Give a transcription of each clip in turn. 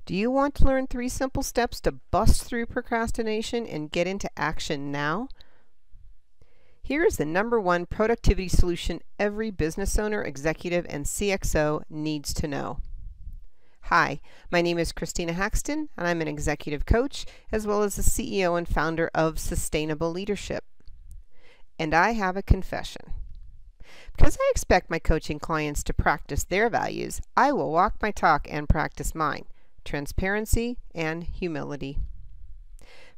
Do you want to learn 3 simple steps to bust through procrastination and get into action now? Here is the #1 productivity solution every business owner, executive, and CXO needs to know. Hi, my name is Christina Haxton, and I'm an executive coach as well as the CEO and founder of Sustainable Leadership. And I have a confession. Because I expect my coaching clients to practice their values, I will walk my talk and practice mine: transparency and humility.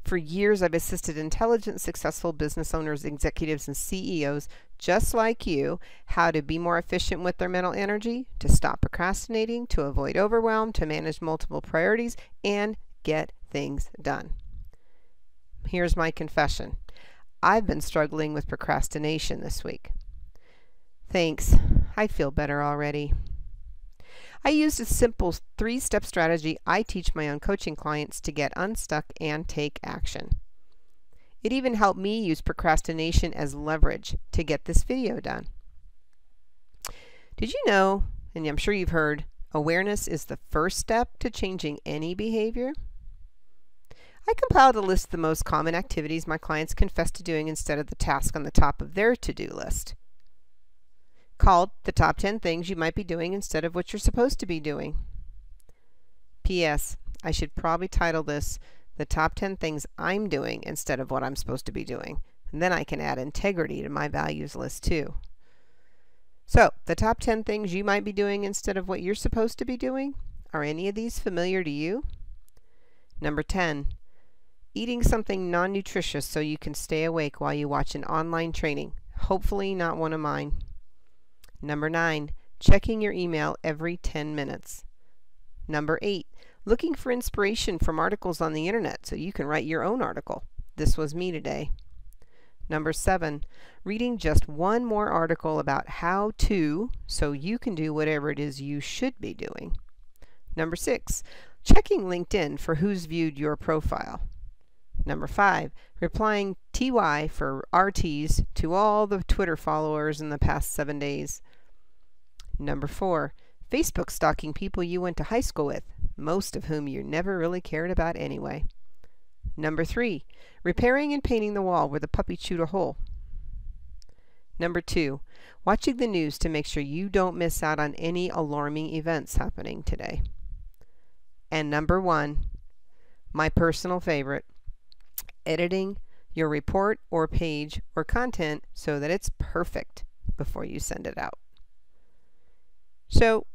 For years, I've assisted intelligent, successful business owners, executives, and CEOs just like you how to be more efficient with their mental energy, to stop procrastinating, to avoid overwhelm, to manage multiple priorities, and get things done. Here's my confession. I've been struggling with procrastination this week. Thanks. I feel better already. I used a simple 3-step strategy I teach my own coaching clients to get unstuck and take action. It even helped me use procrastination as leverage to get this video done. Did you know, and I'm sure you've heard, awareness is the first step to changing any behavior? I compiled a list of the most common activities my clients confess to doing instead of the task on the top of their to-do list, called the top 10 things you might be doing instead of what you're supposed to be doing. P.S. I should probably title this the top 10 things I'm doing instead of what I'm supposed to be doing. And then I can add integrity to my values list too. So, the top 10 things you might be doing instead of what you're supposed to be doing? Are any of these familiar to you? Number 10. Eating something non-nutritious so you can stay awake while you watch an online training. Hopefully not one of mine. Number 9, checking your email every 10 minutes. Number 8, looking for inspiration from articles on the internet so you can write your own article. This was me today. Number 7, reading just one more article about how to so you can do whatever it is you should be doing. Number 6, checking LinkedIn for who's viewed your profile. Number 5, replying TY for RTs to all the Twitter followers in the past 7 days. Number 4, Facebook stalking people you went to high school with, most of whom you never really cared about anyway. Number 3, repairing and painting the wall where the puppy chewed a hole. Number 2, watching the news to make sure you don't miss out on any alarming events happening today. And number 1, my personal favorite, editing your report or page or content so that it's perfect before you send it out. So,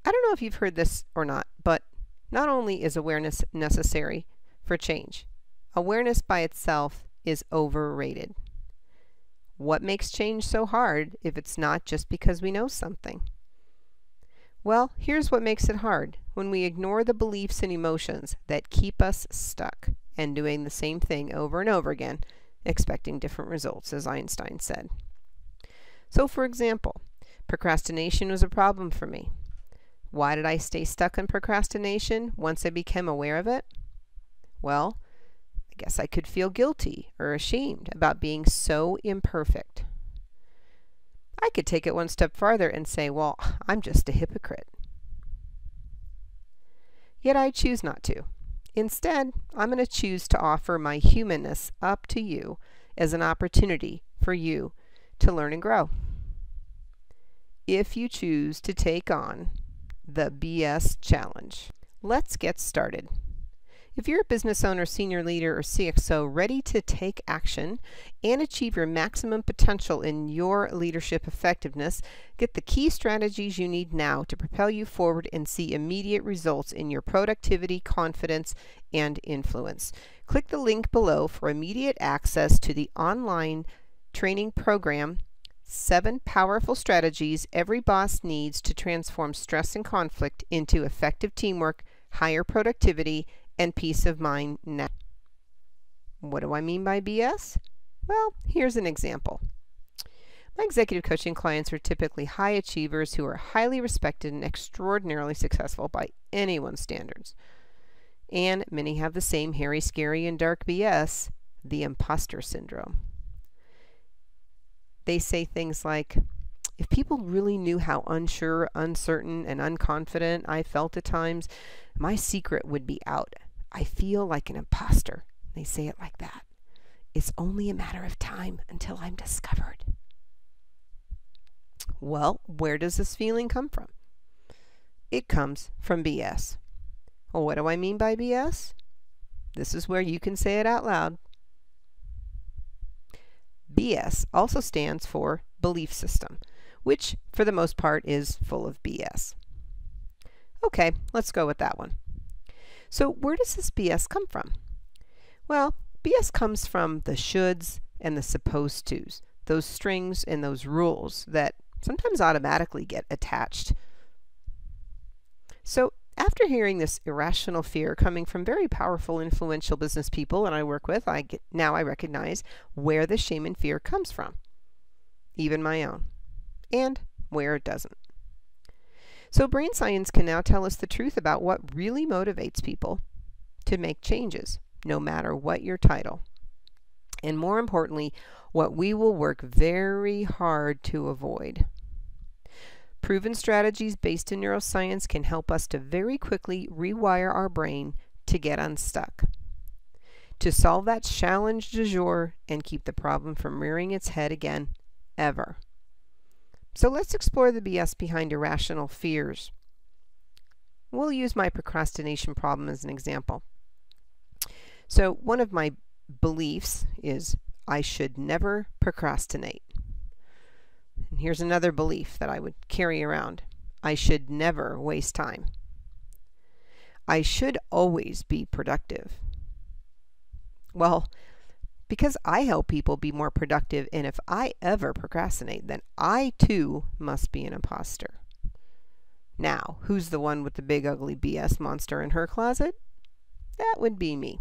I don't know if you've heard this or not, but not only is awareness necessary for change, awareness by itself is overrated. What makes change so hard if it's not just because we know something? Well, here's what makes it hard: when we ignore the beliefs and emotions that keep us stuck and doing the same thing over and over again, expecting different results, as Einstein said. So, for example, procrastination was a problem for me. Why did I stay stuck in procrastination once I became aware of it? Well, I guess I could feel guilty or ashamed about being so imperfect. I could take it one step farther and say, well, I'm just a hypocrite. Yet I choose not to. Instead, I'm going to choose to offer my humanness up to you as an opportunity for you to learn and grow. If you choose to take on the BS challenge. Let's get started. If you're a business owner, senior leader, or CXO ready to take action and achieve your maximum potential in your leadership effectiveness, get the key strategies you need now to propel you forward and see immediate results in your productivity, confidence, and influence. Click the link below for immediate access to the online training program, 7 Powerful Strategies Every Boss Needs to Transform Stress and Conflict into Effective Teamwork, Higher Productivity, and Peace of Mind Now. What do I mean by BS? Well, here's an example. My executive coaching clients are typically high achievers who are highly respected and extraordinarily successful by anyone's standards. And many have the same hairy, scary, and dark BS, the imposter syndrome. They say things like, If people really knew how unsure, uncertain, and unconfident I felt at times, my secret would be out. I feel like an imposter. They say it like that. It's only a matter of time until I'm discovered. Well, where does this feeling come from? It comes from BS. Well, what do I mean by BS? This is where you can say it out loud. BS also stands for belief system, which for the most part is full of BS. Okay, let's go with that one. So where does this BS come from? Well, BS comes from the shoulds and the supposed tos, those strings and those rules that sometimes automatically get attached. So after hearing this irrational fear coming from very powerful, influential business people that I work with, now I recognize where the shame and fear comes from, even my own, and where it doesn't. So brain science can now tell us the truth about what really motivates people to make changes, no matter what your title. And more importantly, what we will work very hard to avoid. Proven strategies based in neuroscience can help us to very quickly rewire our brain to get unstuck, to solve that challenge du jour and keep the problem from rearing its head again, ever. So let's explore the BS behind irrational fears. We'll use my procrastination problem as an example. So one of my beliefs is I should never procrastinate. And here's another belief that I would carry around. I should never waste time. I should always be productive. Well, because I help people be more productive, and if I ever procrastinate, then I too must be an imposter. Now, who's the one with the big ugly BS monster in her closet? That would be me.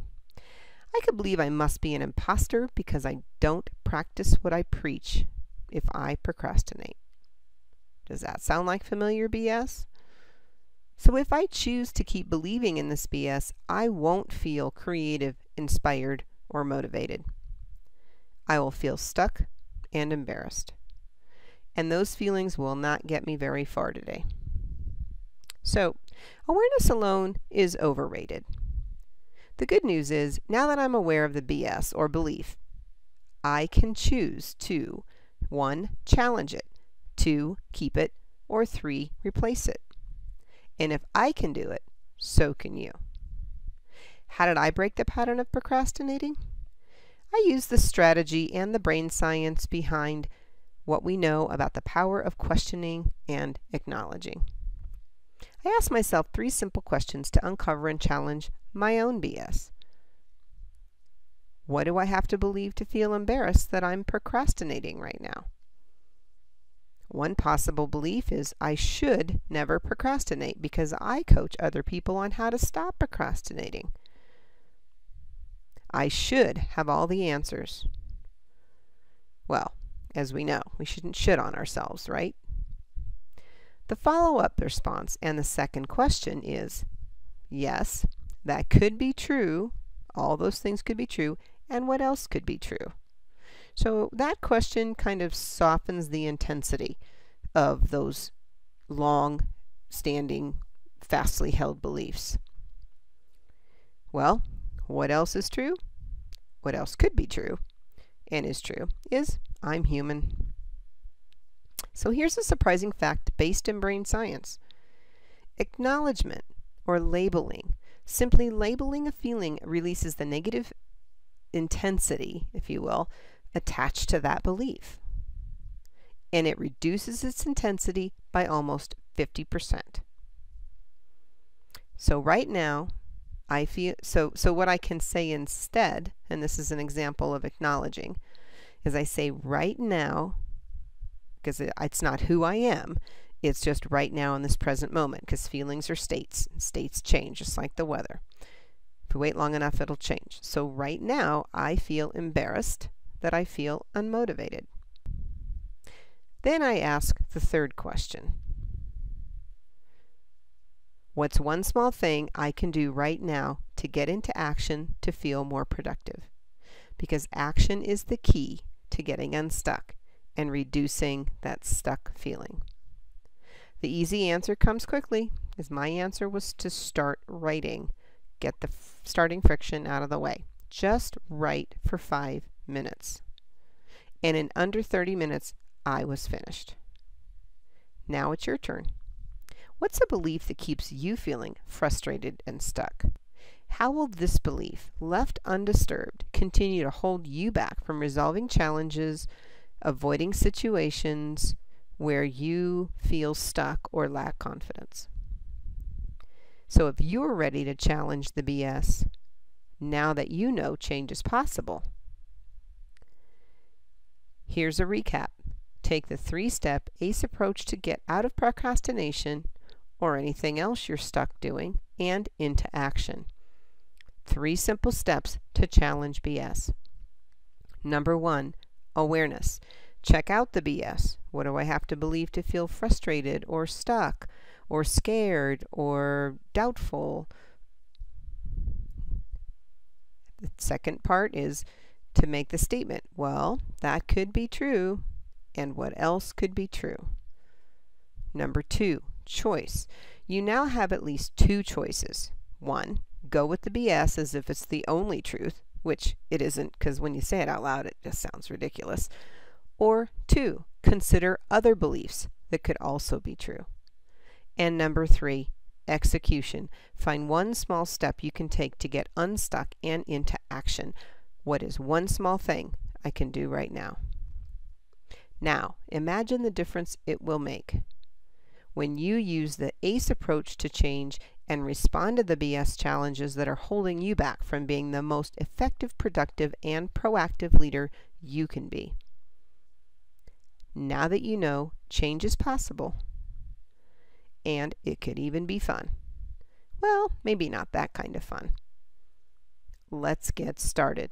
I could believe I must be an imposter because I don't practice what I preach if I procrastinate. Does that sound like familiar BS? So if I choose to keep believing in this BS, I won't feel creative, inspired, or motivated. I will feel stuck and embarrassed. And those feelings will not get me very far today. So, awareness alone is overrated. The good news is, now that I'm aware of the BS or belief, I can choose to 1. Challenge it, 2. Keep it, or 3. Replace it. And if I can do it, so can you. How did I break the pattern of procrastinating? I used the strategy and the brain science behind what we know about the power of questioning and acknowledging. I asked myself 3 simple questions to uncover and challenge my own BS. What do I have to believe to feel embarrassed that I'm procrastinating right now? One possible belief is I should never procrastinate because I coach other people on how to stop procrastinating. I should have all the answers. Well, as we know, we shouldn't shit on ourselves, right? The follow-up response and the second question is, yes, that could be true. All those things could be true. And what else could be true? So that question kind of softens the intensity of those long-standing, fastly held beliefs. Well, what else is true? What else could be true and is true is I'm human. So here's a surprising fact based in brain science. Acknowledgement or labeling, simply labeling a feeling releases the negative intensity, if you will, attached to that belief. And it reduces its intensity by almost 50%. So right now, I feel, so what I can say instead, and this is an example of acknowledging, is I say right now, because it's not who I am, it's just right now in this present moment, because feelings are states, and states change, just like the weather. If we wait long enough, it'll change. So right now, I feel embarrassed that I feel unmotivated. Then I ask the third question. What's one small thing I can do right now to get into action to feel more productive? Because action is the key to getting unstuck. and reducing that stuck feeling? The easy answer comes quickly, as my answer was to start writing. Get the starting friction out of the way. Just write for 5 minutes. And in under 30 minutes, I was finished. Now it's your turn. What's a belief that keeps you feeling frustrated and stuck? How will this belief, left undisturbed, continue to hold you back from resolving challenges, avoiding situations where you feel stuck or lack confidence? So if you're ready to challenge the BS, now that you know change is possible, here's a recap. Take the 3-step ACE approach to get out of procrastination or anything else you're stuck doing and into action. 3 simple steps to challenge BS. Number 1, awareness. Check out the BS. What do I have to believe to feel frustrated or stuck or scared or doubtful? The second part is to make the statement, well, that could be true, and what else could be true? Number 2, choice. You now have at least 2 choices. 1, go with the BS as if it's the only truth, which it isn't, because when you say it out loud, it just sounds ridiculous. Or 2, consider other beliefs that could also be true. And number 3, execution. Find one small step you can take to get unstuck and into action. What is one small thing I can do right now? Now, imagine the difference it will make when you use the ACE approach to change and respond to the BS challenges that are holding you back from being the most effective, productive, and proactive leader you can be. Now that you know change is possible, and it could even be fun. Well, maybe not that kind of fun. Let's get started.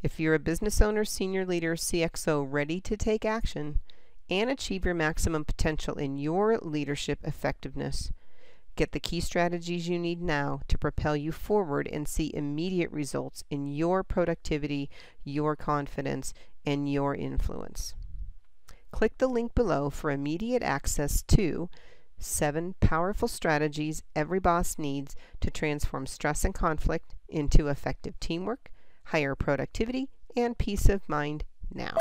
If you're a business owner, senior leader, CXO ready to take action and achieve your maximum potential in your leadership effectiveness, get the key strategies you need now to propel you forward and see immediate results in your productivity, your confidence, and your influence. Click the link below for immediate access to 7 powerful strategies every boss needs to transform stress and conflict into effective teamwork, higher productivity, and peace of mind now.